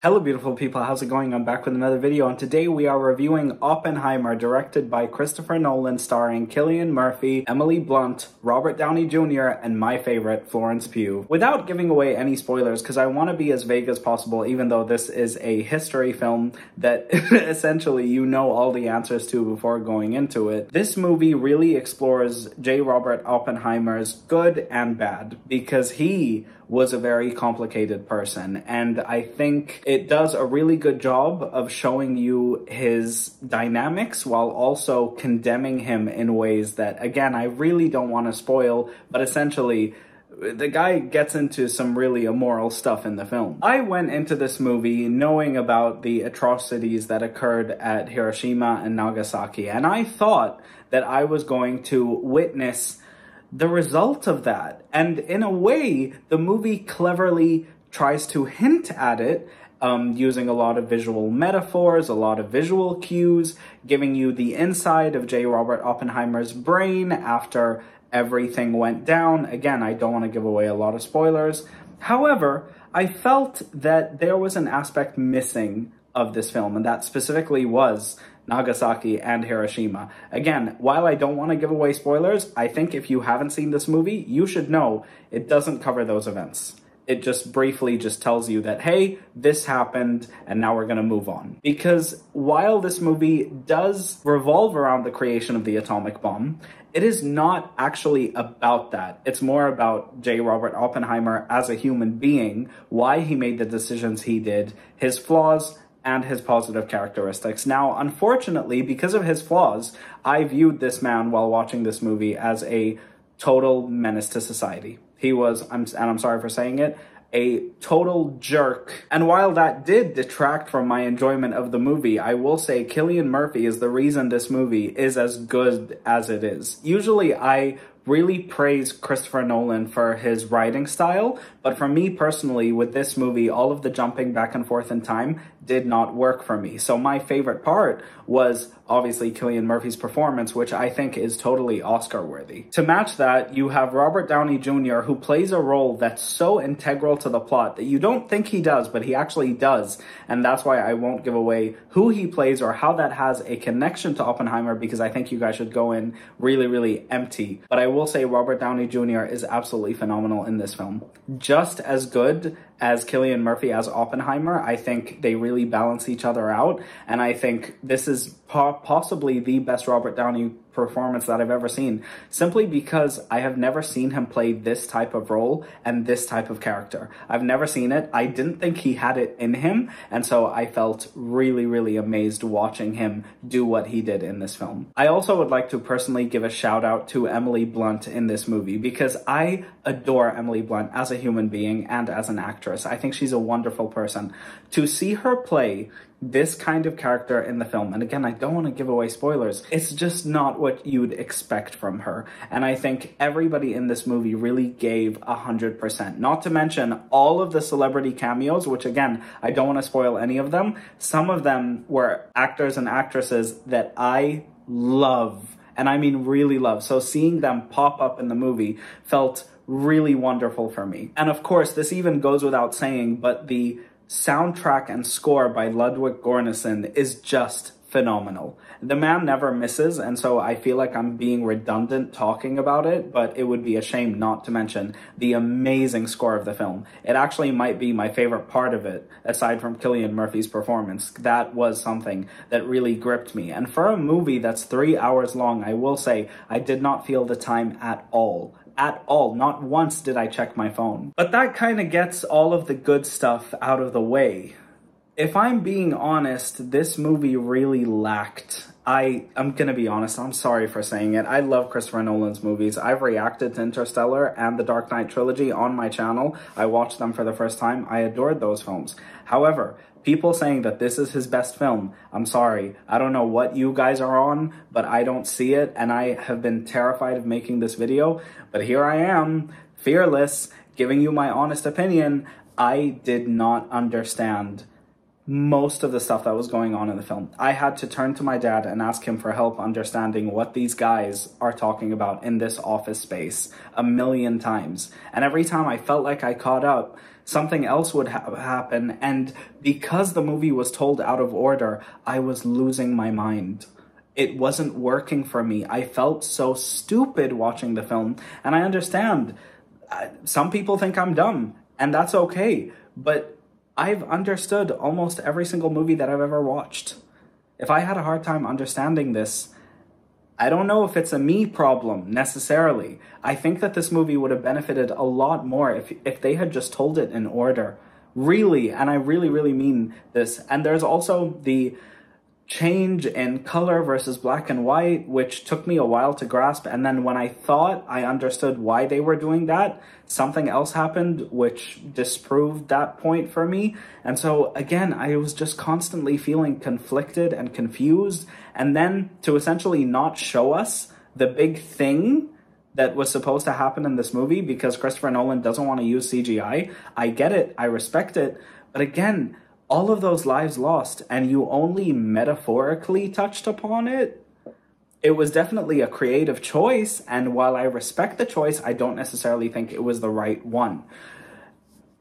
Hello beautiful people, how's it going? I'm back with another video, and today we are reviewing Oppenheimer, directed by Christopher Nolan, starring Cillian Murphy, Emily Blunt, Robert Downey Jr., and my favorite, Florence Pugh. Without giving away any spoilers, because I want to be as vague as possible, even though this is a history film that essentially you know all the answers to before going into it, this movie really explores J. Robert Oppenheimer's good and bad, because he was a very complicated person, and I think it does a really good job of showing you his dynamics while also condemning him in ways that, again, I really don't want to spoil, but essentially the guy gets into some really immoral stuff in the film. I went into this movie knowing about the atrocities that occurred at Hiroshima and Nagasaki, and I thought that I was going to witness the result of that. And in a way, the movie cleverly tries to hint at it, using a lot of visual metaphors, a lot of visual cues, giving you the inside of J. Robert Oppenheimer's brain after everything went down. Again, I don't want to give away a lot of spoilers. However, I felt that there was an aspect missing of this film, and that specifically was Nagasaki and Hiroshima. Again, while I don't want to give away spoilers, I think if you haven't seen this movie, you should know it doesn't cover those events. It just briefly just tells you that, hey, this happened, and now we're going to move on. Because while this movie does revolve around the creation of the atomic bomb, it is not actually about that. It's more about J. Robert Oppenheimer as a human being, why he made the decisions he did, his flaws, and his positive characteristics. Now, unfortunately, because of his flaws, I viewed this man while watching this movie as a total menace to society. He was, and I'm sorry for saying it, a total jerk. And while that did detract from my enjoyment of the movie, I will say Cillian Murphy is the reason this movie is as good as it is. Usually I really praise Christopher Nolan for his writing style, but for me personally, with this movie, all of the jumping back and forth in time did not work for me. So my favorite part was obviously Cillian Murphy's performance, which I think is totally Oscar-worthy. To match that, you have Robert Downey Jr., who plays a role that's so integral to the plot that you don't think he does, but he actually does. And that's why I won't give away who he plays or how that has a connection to Oppenheimer, because I think you guys should go in really, really empty. But I will say Robert Downey Jr. is absolutely phenomenal in this film. Just as good as Cillian Murphy as Oppenheimer. I think they really balance each other out, and I think this is possibly the best Robert Downey performance that I've ever seen, simply because I have never seen him play this type of role and this type of character. I've never seen it. I didn't think he had it in him, and so I felt really, really amazed watching him do what he did in this film. I also would like to personally give a shout out to Emily Blunt in this movie, because I adore Emily Blunt as a human being and as an actress. I think she's a wonderful person. To see her play this kind of character in the film, and again, I don't want to give away spoilers, it's just not what you'd expect from her. And I think everybody in this movie really gave 100%. Not to mention all of the celebrity cameos, which again, I don't want to spoil any of them. Some of them were actors and actresses that I love, and I mean really love. So seeing them pop up in the movie felt really wonderful for me. And of course, this even goes without saying, but the soundtrack and score by Ludwig Göransson is just phenomenal. The man never misses, and so I feel like I'm being redundant talking about it, but it would be a shame not to mention the amazing score of the film. It actually might be my favorite part of it, aside from Cillian Murphy's performance. That was something that really gripped me. And for a movie that's 3 hours long, I will say I did not feel the time at all. At all. Not once did I check my phone. But that kind of gets all of the good stuff out of the way. If I'm being honest, this movie really lacked. I'm gonna be honest, I'm sorry for saying it. I love Christopher Nolan's movies. I've reacted to Interstellar and the Dark Knight trilogy on my channel. I watched them for the first time. I adored those films. However, people saying that this is his best film, I'm sorry. I don't know what you guys are on, but I don't see it, and I have been terrified of making this video. But here I am, fearless, giving you my honest opinion. I did not understand most of the stuff that was going on in the film. I had to turn to my dad and ask him for help understanding what these guys are talking about in this office space a million times. And every time I felt like I caught up, something else would happen. And because the movie was told out of order, I was losing my mind. It wasn't working for me. I felt so stupid watching the film. And I understand some people think I'm dumb, and that's okay. But I've understood almost every single movie that I've ever watched. If I had a hard time understanding this, I don't know if it's a me problem necessarily. I think that this movie would have benefited a lot more if they had just told it in order. Really, and I really, really mean this. And there's also the change in color versus black and white, which took me a while to grasp. And then when I thought I understood why they were doing that, something else happened which disproved that point for me. And so again, I was just constantly feeling conflicted and confused. And then to essentially not show us the big thing that was supposed to happen in this movie because Christopher Nolan doesn't want to use CGI. I get it. I respect it. But again, all of those lives lost, and you only metaphorically touched upon it. It was definitely a creative choice, and while I respect the choice, I don't necessarily think it was the right one.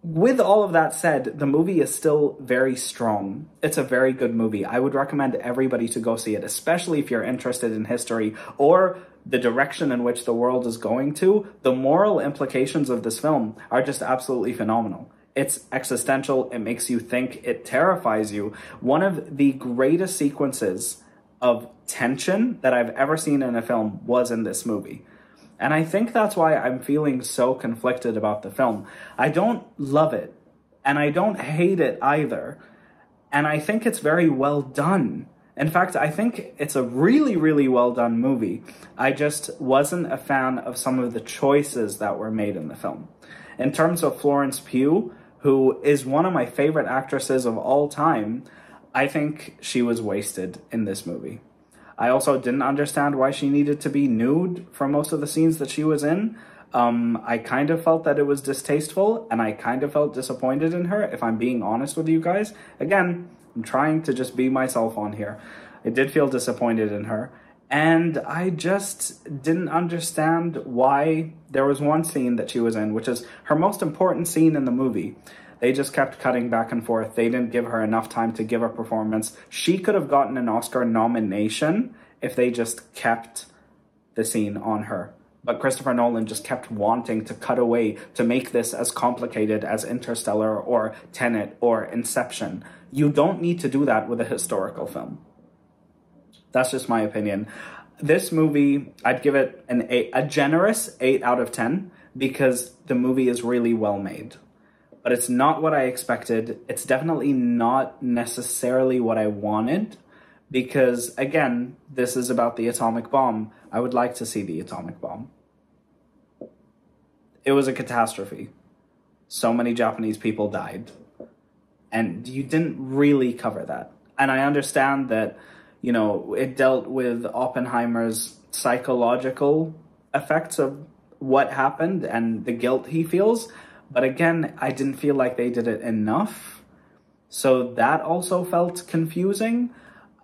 With all of that said, the movie is still very strong. It's a very good movie. I would recommend everybody to go see it, especially if you're interested in history or the direction in which the world is going to. The moral implications of this film are just absolutely phenomenal. It's existential, it makes you think, it terrifies you. One of the greatest sequences of tension that I've ever seen in a film was in this movie. And I think that's why I'm feeling so conflicted about the film. I don't love it, and I don't hate it either. And I think it's very well done. In fact, I think it's a really, really well done movie. I just wasn't a fan of some of the choices that were made in the film. In terms of Florence Pugh, who is one of my favorite actresses of all time, I think she was wasted in this movie. I also didn't understand why she needed to be nude for most of the scenes that she was in. I kind of felt that it was distasteful, and I kind of felt disappointed in her, if I'm being honest with you guys. Again, I'm trying to just be myself on here. I did feel disappointed in her. And I just didn't understand why there was one scene that she was in, which is her most important scene in the movie. They just kept cutting back and forth. They didn't give her enough time to give a performance. She could have gotten an Oscar nomination if they just kept the scene on her. But Christopher Nolan just kept wanting to cut away to make this as complicated as Interstellar or Tenet or Inception. You don't need to do that with a historical film. That's just my opinion. This movie, I'd give it a generous 8 out of 10 because the movie is really well made. But it's not what I expected. It's definitely not necessarily what I wanted because, again, this is about the atomic bomb. I would like to see the atomic bomb. It was a catastrophe. So many Japanese people died. And you didn't really cover that. And I understand that, you know, it dealt with Oppenheimer's psychological effects of what happened and the guilt he feels. But again, I didn't feel like they did it enough. So that also felt confusing.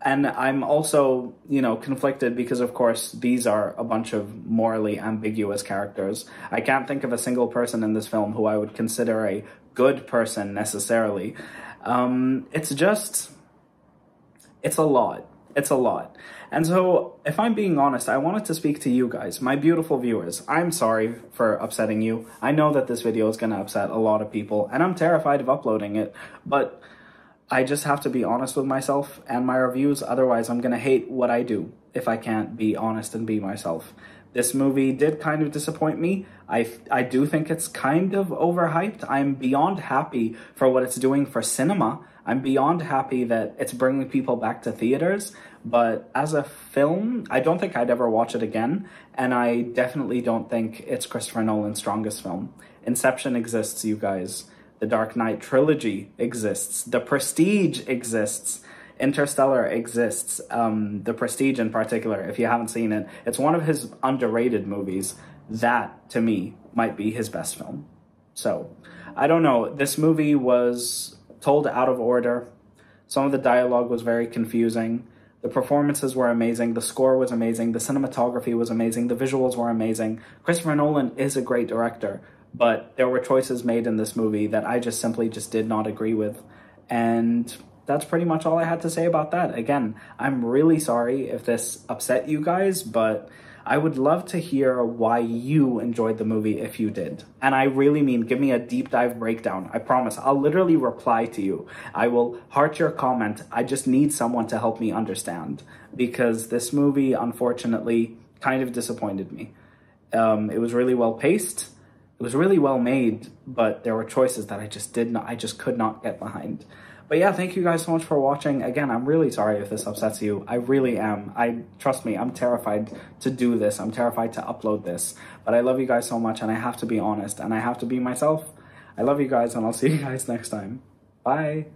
And I'm also, you know, conflicted because, of course, these are a bunch of morally ambiguous characters. I can't think of a single person in this film who I would consider a good person necessarily. It's a lot. It's a lot. And so, if I'm being honest, I wanted to speak to you guys, my beautiful viewers. I'm sorry for upsetting you. I know that this video is going to upset a lot of people, and I'm terrified of uploading it, but I just have to be honest with myself and my reviews, otherwise I'm going to hate what I do if I can't be honest and be myself. This movie did kind of disappoint me. I do think it's kind of overhyped. I'm beyond happy for what it's doing for cinema. I'm beyond happy that it's bringing people back to theaters, but as a film, I don't think I'd ever watch it again, and I definitely don't think it's Christopher Nolan's strongest film. Inception exists, you guys. The Dark Knight trilogy exists. The Prestige exists. Interstellar exists. The Prestige in particular, if you haven't seen it, it's one of his underrated movies. That, to me, might be his best film. So, I don't know. This movie was told out of order. Some of the dialogue was very confusing. The performances were amazing. The score was amazing. The cinematography was amazing. The visuals were amazing. Christopher Nolan is a great director, but there were choices made in this movie that I just simply just did not agree with. And that's pretty much all I had to say about that. Again, I'm really sorry if this upset you guys, but I would love to hear why you enjoyed the movie if you did. And I really mean, give me a deep dive breakdown. I promise. I'll literally reply to you. I will heart your comment. I just need someone to help me understand, because this movie, unfortunately, kind of disappointed me. It was really well paced. It was really well made, but there were choices that I just could not get behind. But yeah, thank you guys so much for watching. Again, I'm really sorry if this upsets you. I really am. Trust me, I'm terrified to do this. I'm terrified to upload this. But I love you guys so much, and I have to be honest, and I have to be myself. I love you guys, and I'll see you guys next time. Bye.